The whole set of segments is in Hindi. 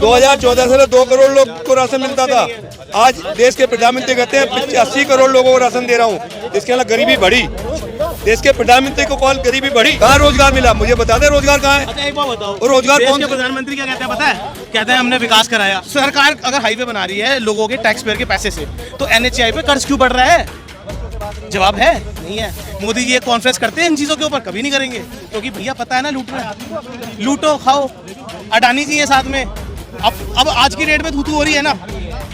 2014 से 2 करोड़ लोग को राशन मिलता था। आज देश के प्रधानमंत्री कहते हैं 80 करोड़ लोगों को राशन दे रहा हूँ। इसके अलावा गरीबी बढ़ी। देश के प्रधानमंत्री को कॉल, गरीबी बढ़ी। कहाँ रोजगार मिला? मुझे बता दे रोजगार कहाँ है? अच्छा एक बात बताओ, और रोजगार कौन? प्रधानमंत्री क्या कहते हैं पता है? कहते हैं हमने विकास कराया। सरकार अगर हाईवे बना रही है लोगों के टैक्स पेयर के पैसे से, तो NHAI पे कर्ज क्यों बढ़ रहा है? जवाब है नहीं है। मोदी जी एक कॉन्फ्रेंस करते हैं इन चीजों के ऊपर, कभी नहीं करेंगे, क्योंकि भैया पता है ना लूट रहा है। लूटो खाओ। अडानी जी है साथ में। अब आज की डेट में थूथू हो रही है ना,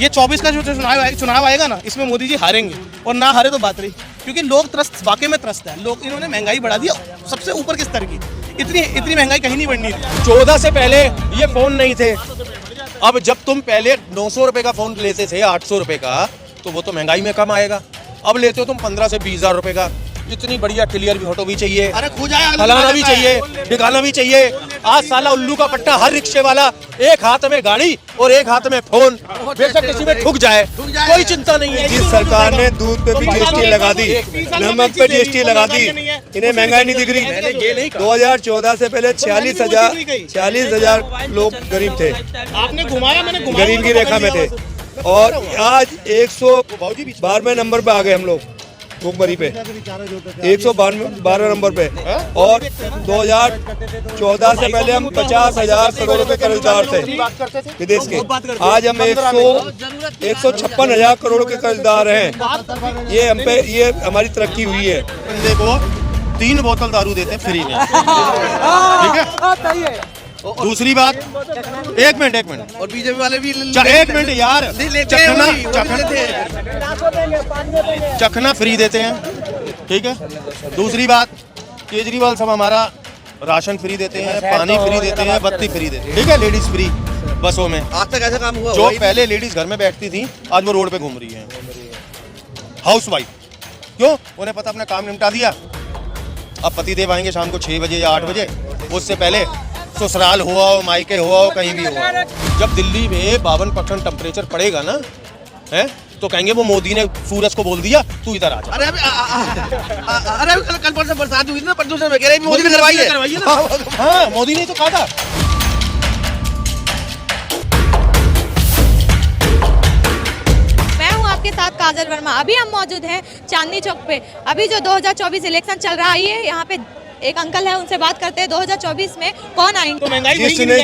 ये 24 का जो चुनाव आएगा ना, इसमें मोदी जी हारेंगे, और ना हारे तो बात रही, क्योंकि लोग त्रस्त, वाकई में त्रस्त है लोग। इन्होंने महंगाई बढ़ा दी सबसे ऊपर के स्तर की। इतनी महंगाई कहीं नहीं बढ़नी थी। 14 से पहले ये फोन नहीं थे। अब जब तुम पहले 900 रुपए का फोन लेते थे 800 रुपए का, तो वो तो महंगाई में कम आएगा। अब लेते हो तुम 15 से 20 हजार रुपए का। इतनी बढ़िया क्लियर फोटो भी चाहिए, अरे खो जाए, फलाना भी चाहिए, दिखाना भी चाहिए। आज साला उल्लू का पट्टा हर रिक्शे वाला, एक हाथ में गाड़ी और एक हाथ में फोन, बेशक किसी में ठुक जाए कोई चिंता नहीं है। जिस सरकार ने दूध पे भी GST लगा दी, नमक पे GST लगा दी, इन्हें महंगाई नहीं दिख रही। 2014 से पहले 46,000 लोग गरीब थे। आपने घुमाया, मैंने घुमाया, गरीब की रेखा में थे, और आज 112वें नंबर पे आ गए हम लोग भूखमरी पे, 112 नंबर पे। और 2014 से पहले हम 50,000 करोड़ रुपए कर्जदार थे विदेश के। आज हम 156,000 करोड़ के कर्जदार हैं। ये हमारी तरक्की हुई है। बंदे को 3 बोतल दारू देते फ्री में, ठीक है। दूसरी बात, एक मिनट, और बीजेपी वाले भी एक मिनट यार, चखना फ्री देते हैं, ठीक है। दूसरी बात, केजरीवाल साहब हमारा राशन फ्री देते हैं, पानी फ्री देते हैं, बत्ती फ्री देते हैं, ठीक है। लेडीज फ्री बसों में। आज तक ऐसा काम हुआ? जो पहले लेडीज घर में बैठती थी, आज वो रोड पे घूम रही है, हाउस वाइफ। क्यों? उन्हें पता अपना काम निपटा दिया। अब पतिदेव आएंगे शाम को 6 बजे या 8 बजे, उससे पहले ससुराल हुआ हो, मायके हुआ हो, कहीं भी हुआ हो। जब दिल्ली में 52% टेम्परेचर पड़ेगा ना, है तो कहेंगे वो मोदी ने सूरज को बोल दिया तू इधर आ जा। अरे कल परसों बरसात हुई थी ना, प्रदूषण वगैरह भी मोदी ने करवाई है। हाँ, मोदी ने तो कहा था। मैं हूँ आपके साथ काजल वर्मा। अभी हम मौजूद हैं चांदनी चौक पे। अभी जो 2024 इलेक्शन चल रहा है, यहाँ पे एक अंकल है, उनसे बात करते हैं 2024 में कौन आएंगे। तो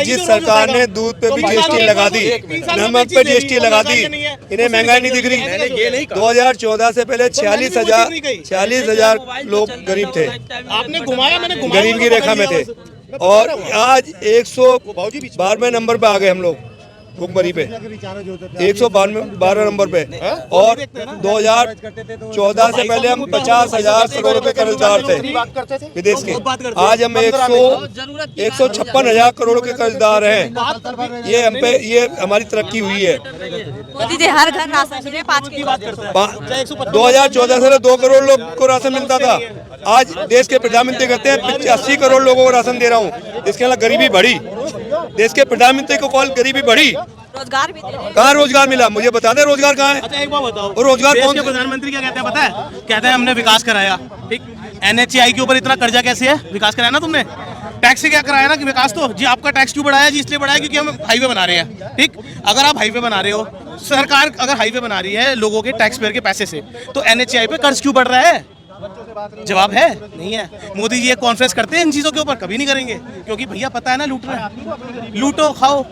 जिस सरकार ने दूध पे भी GST लगा दी, नमक पे GST लगा दी, इन्हें महंगाई नहीं दिख रही। 2014 से पहले 46,000 लोग गरीब थे। आपने घुमाया, मैंने घुमाया, गरीब की रेखा में थे, और आज 112वें नंबर पे आ गए हम लोग भूखमरी पे, 112 नंबर पे। और 2014 से पहले हम 50,000 करोड़ रुपए कर्जदार थे विदेश के। आज हम 156,000 करोड़ के कर्जदार हैं। ये हमारी तरक्की हुई है। मोदी जी हर घर राशन फ्री 5 की बात करते हैं। 2014 से 2 करोड़ लोग को राशन मिलता था। आज देश के प्रधानमंत्री कहते हैं 80 करोड़ लोगों को राशन दे रहा हूँ। इसके अलावा गरीबी बढ़ी। देश के प्रधानमंत्री को कॉल, गरीबी बढ़ी। रोजगार भी दे रहे हैं। कहाँ रोजगार मिला? मुझे बता दे रोजगार कहाँ है? अच्छा एक बात बताओ, और रोजगार कौन? प्रधानमंत्री क्या कहते हैं पता है? कहते हैं हमने विकास कराया, ठीक। NHAI के ऊपर इतना कर्जा कैसे है? विकास कराया ना तुमने। टैक्स से क्या कराया ना कि विकास तो जी। आपका टैक्स क्यों बढ़ाया जी? इसलिए बढ़ाया क्योंकि हम हाईवे बना रहे हैं, ठीक। अगर आप हाईवे बना रहे हो, सरकार अगर हाईवे बना रही है लोगों के टैक्स पेयर के पैसे से, तो NHAI पे कर्ज क्यों बढ़ रहा है? जवाब है नहीं है। मोदी जी एक कॉन्फ्रेंस करते हैं इन चीजों के ऊपर, कभी नहीं करेंगे, क्योंकि भैया पता है ना लूट रहा है। लूटो खाओ।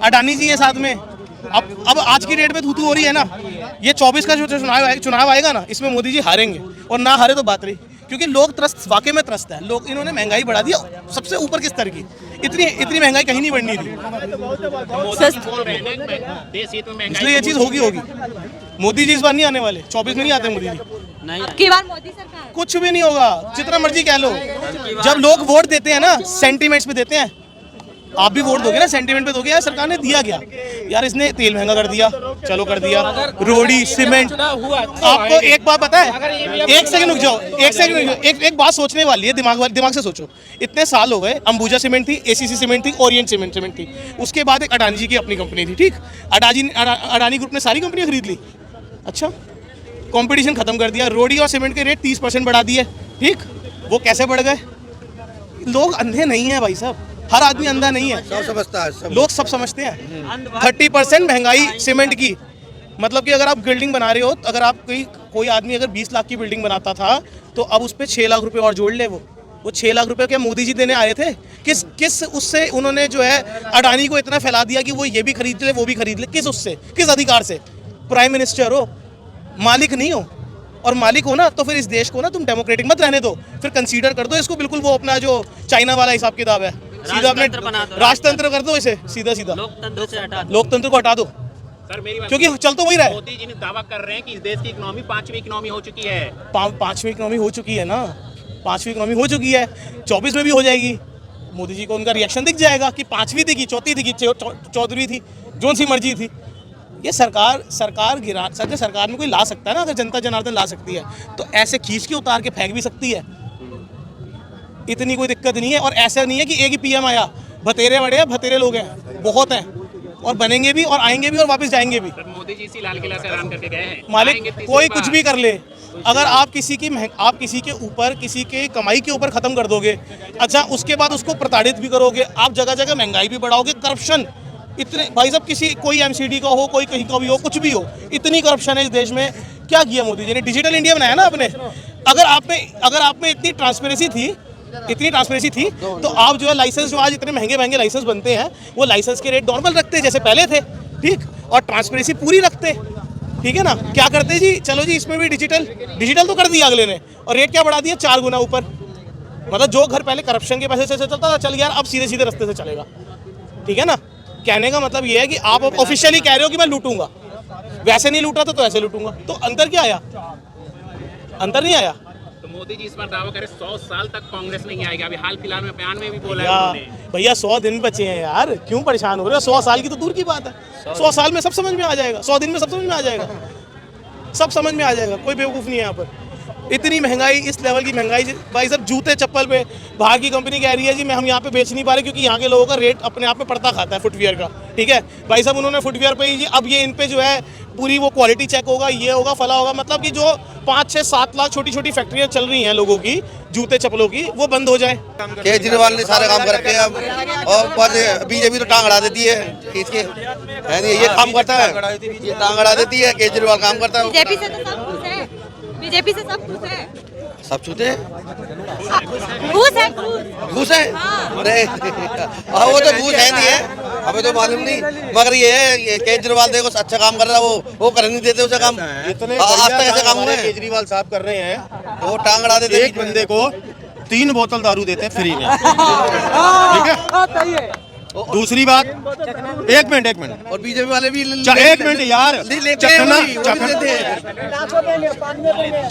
अडानी जी है साथ में। अब आज की डेट में थूथू हो रही है ना, ये 24 का जो चुनाव आएगा ना, इसमें मोदी जी हारेंगे, और ना हारे तो बात रही, क्योंकि लोग त्रस्त, वाकई में त्रस्त है लोग। इन्होंने महंगाई बढ़ा दी सबसे ऊपर के स्तर की। इतनी महंगाई कहीं नहीं बढ़नी थी, इसलिए ये चीज होगी। मोदी जी इस बार नहीं आने वाले, 24 में नहीं आते मोदी जी। अब की बार मोदी सरकार कुछ भी नहीं होगा, जितना मर्जी कह लो। जब लोग वोट देते हैं ना, सेंटीमेंट्स पे देते हैं। आप भी वोट दोगे ना, सेंटीमेंट पे दोगे। यार सरकार ने दिया क्या? यार इसने तेल महंगा कर दिया, चलो कर दिया, रोडी सीमेंट। आपको एक बात पता है, एक सेकंड रुक जाओ, एक बात सोचने वाली है, दिमाग से सोचो। इतने साल हो गए, अंबुजा सीमेंट थी, ACC सीमेंट थी, ओरिएंट सीमेंट थी। उसके बाद एक अडानी जी की अपनी कंपनी थी, ठीक। अडानी ग्रुप ने सारी कंपनियां खरीद ली। अच्छा, कंपटीशन खत्म कर दिया। रोडी और सीमेंट के रेट 30% बढ़ा दिए, ठीक। वो कैसे बढ़ गए? लोग अंधे नहीं है भाई साहब। हर आदमी अंधा नहीं है, सब समझता है, सब लोग सब समझते हैं। 30% महंगाई सीमेंट की, मतलब कि अगर आप बिल्डिंग बना रहे हो, अगर आप कोई आदमी अगर 20 लाख की बिल्डिंग बनाता था तो अब उस पर 6 लाख रुपए और जोड़ ले। वो 6 लाख रुपए क्या मोदी जी देने आए थे? किस उससे उन्होंने जो है अडानी को इतना फैला दिया कि वो ये भी खरीद ले वो भी खरीद ले? किस उससे, किस अधिकार से? प्राइम मिनिस्टर हो, मालिक नहीं हो। और मालिक हो ना तो फिर इस देश को ना तुम डेमोक्रेटिक मत रहने दो, फिर कंसीडर कर दो इसको बिल्कुल वो अपना जो चाइना वाला हिसाब किताब है, सीधा अपने राजतंत्र कर दो इसे, सीधा सीधा लोकतंत्र को हटा दो, क्योंकि चल तो वही रहा है। मोदी जी ने दावा कर रहे हैं कि इस देश की इकोनॉमी 5वीं इकोनॉमी हो चुकी है। 5वीं इकोनॉमी हो चुकी है ना, 5वीं इकोनॉमी हो चुकी है, 24 में भी हो जाएगी। मोदी जी को उनका रिएक्शन दिख जाएगा कि 5वीं थी कि 4थी थी कि 14वीं थी, जो सी मर्जी थी। ये सरकार गिरा सकते, सरकार में कोई ला सकता है ना, अगर जनता जनार्दन ला सकती है तो ऐसे खींच के उतार के फेंक भी सकती है, इतनी कोई दिक्कत नहीं है। और ऐसा नहीं है कि एक ही पीएम आया, भतेरे बड़े हैं, भतेरे लोग हैं, बहुत हैं और बनेंगे भी और आएंगे भी और वापस जाएंगे भी। मोदी जी इसी लाल किला से ऐलान करके गए हैं, मालिक कोई कुछ भी कर ले, अगर आप किसी के ऊपर किसी के कमाई के ऊपर खत्म कर दोगे, अच्छा उसके बाद उसको प्रताड़ित भी करोगे, आप जगह जगह महंगाई भी बढ़ाओगे, करप्शन इतने, भाई साहब कोई एमसीडी का हो, कोई कहीं का भी हो, कुछ भी हो, इतनी करप्शन है इस देश में। क्या किया मोदी जी ने? डिजिटल इंडिया बनाया ना आपने। अगर आप में इतनी ट्रांसपेरेंसी थी तो आप जो है लाइसेंस, जो आज इतने महंगे लाइसेंस बनते हैं, वो लाइसेंस के रेट नॉर्मल रखते जैसे पहले थे, ठीक, और ट्रांसपेरेंसी पूरी रखते, ठीक है ना। क्या करते जी, चलो जी इसमें भी डिजिटल तो कर दिया अगले ने, और रेट क्या बढ़ा दिया 4 गुना ऊपर। मतलब जो घर पहले करप्शन के पैसे से चलता था, चल यार अब सीधे सीधे रास्ते से चलेगा, ठीक है ना। कहने का मतलब ये है कि आप ऑफिशियली कह रहे हो कि मैं लूटूंगा, वैसे नहीं लूटा तो ऐसे लूटूंगा, तो अंतर क्या आया? अंतर नहीं आया। तो मोदी जी इस बार दावा करें 100 साल तक कांग्रेस नहीं आएगी। अभी हाल फिलहाल में बयान में भी बोला है उन्होंने। भैया 100 दिन बचे हैं यार, क्यों परेशान हो रहे हो? 100 साल की तो दूर की बात है, 100 साल में सब समझ में आ जाएगा, 100 दिन में सब समझ में आ जाएगा, सब समझ में आ जाएगा। कोई बेवकूफ़ नहीं है यहाँ पर। इतनी महंगाई, इस लेवल की महंगाई, भाई साहब जूते चप्पल पे बाहर की कंपनी कह रही है जी मैं हम यहाँ पे बेच नहीं पा रहे क्योंकि यहाँ के लोगों का रेट अपने आप में पड़ता खाता है फुटवियर का, ठीक है भाई साहब। उन्होंने फुटवियर पे ही जी अब ये इन पे जो है पूरी वो क्वालिटी चेक होगा, ये होगा, फला होगा, मतलब कि जो 5, 6, 7 लाख छोटी छोटी फैक्ट्रियाँ चल रही हैं लोगों की जूते चप्पलों की, वो बंद हो जाए। केजरीवाल ने सारे काम कर रखे हैं अब, और बीजेपी तो टांग अड़ा देती है खींच के, है नहीं, ये काम करता है, ये टांग अड़ा देती है, केजरीवाल काम करता है। बीजेपी से तो सब खुश है, बीजेपी से सब खुश है, सब छूते घूस है, घूस है। अरे वो तो घूस है नहीं है, हमें तो मालूम नहीं, मगर ये है ये केजरीवाल देखो अच्छा काम कर रहा है, वो कर नहीं देते उसे काम। इतने आज तक ऐसे काम हुए केजरीवाल साहब कर रहे हैं, वो टांग अड़ा देते, एक बंदे को 3 बोतल दारू देते हैं फ्री में, ठीक है। दूसरी बात, एक मिनट, और बीजेपी वाले भी एक मिनट यार,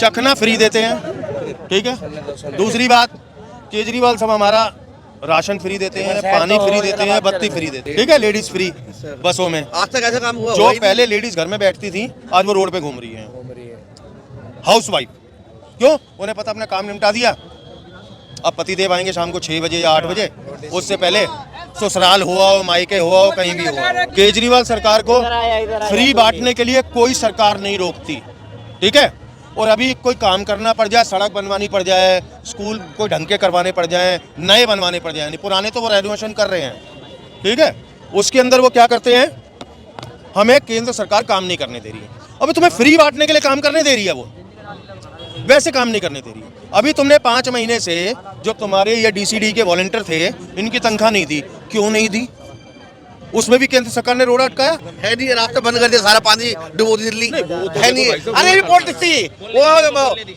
चखना फ्री देते हैं, ठीक है। दूसरी बात, केजरीवाल साहब हमारा राशन फ्री देते हैं, पानी फ्री देते हैं, बत्ती फ्री देते हैं, ठीक है, लेडीज फ्री बसों में। आज तक ऐसा काम हुआ? जो पहले लेडीज घर में बैठती थी आज वो रोड पे घूम रही है, हाउस वाइफ। क्यों? उन्हें पता अपना काम निपटा दिया, अब पतिदेव आएंगे शाम को 6 बजे या 8 बजे, उससे पहले ससुराल हुआ हो, मायके हुआ हो, कहीं भी हुआ हो। केजरीवाल सरकार को फ्री बांटने के लिए कोई सरकार नहीं रोकती, ठीक है। और अभी कोई काम करना पड़ जाए, सड़क बनवानी पड़ जाए, स्कूल कोई ढंग के करवाने पड़ जाए, नए बनवाने पड़ जाए, पुराने तो वो रेनोवेशन कर रहे हैं, ठीक है। उसके अंदर वो क्या करते हैं, हमें केंद्र सरकार काम नहीं करने दे रही है। अभी तुम्हें फ्री बांटने के लिए काम करने दे रही है, वो वैसे काम नहीं करने दे रही है। अभी तुमने 5 महीने से जो तुम्हारे ये डीसीडी के वॉलंटियर थे, इनकी तनख्वाह नहीं दी, क्यों नहीं दी? उसमें भी केंद्र सरकार ने रोड अटकाया है नहीं, रास्ता बंद कर दिया, सारा पानी डुबो दी दिल्ली, है नहीं। अरे ये पॉलिटिक्स थी, वो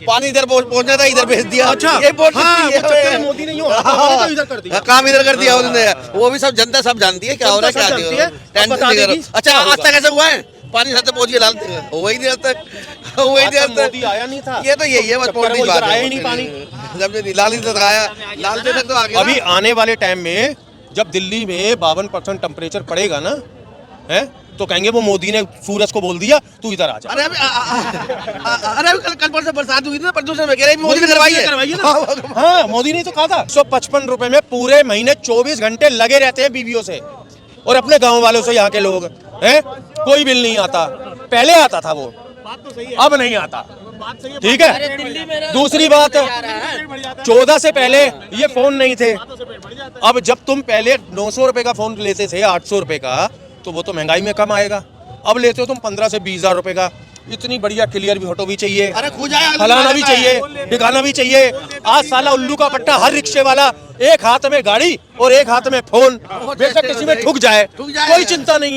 पानी इधर पहुंचना था, इधर भेज दिया। अच्छा, ये पॉलिटिक्स है, मोदी नहीं हो इधर कर दिया, काम इधर कर दिया उन्होंने। वो भी सब जनता सब जानती है क्या हो रहा है, क्या नहीं हो रहा है, टेंशन नहीं करो। अच्छा आज तक ऐसा हुआ है? पानी सत्य पहुंच गया, लाल वही देर तक, वही देर तक मोदी आया नहीं था। ये तो यही है, बस पॉलिटिक्स बात है, आया ही नहीं पानी, जब लाल तक आया, लाल तक तो आ गया। अभी आने वाले टाइम में जब दिल्ली में 52% टेम्परेचर पड़ेगा ना, है तो कहेंगे वो मोदी ने सूरज को बोल दिया तू इधर आ जा। अरे अभी कल परसों बरसात हुई थी ना, प्रदूषण में कह रहे मोदी ने करवाई है। हाँ, मोदी ने तो कहा था 155 रुपए में पूरे महीने 24 घंटे लगे रहते हैं बीवियों से और अपने गांव वालों से। यहाँ के लोग हैं, कोई बिल नहीं आता, पहले आता था वो, अब नहीं आता। ठीक है, दूसरी बात, 14 से पहले ये फोन नहीं थे। अब जब तुम पहले 900 रुपए का फोन लेते थे 800 रुपए का, तो वो तो महंगाई में कम आएगा। अब लेते हो तुम 15 से 20 हजार रुपए का। इतनी बढ़िया क्लियर भी फोटो भी चाहिए, फलाना भी चाहिए, ढिकाना भी चाहिए। आज साला उल्लू का पट्टा हर रिक्शे वाला, एक हाथ में गाड़ी और एक हाथ में फोन, बेशक किसी में ठुक जाए कोई चिंता नहीं।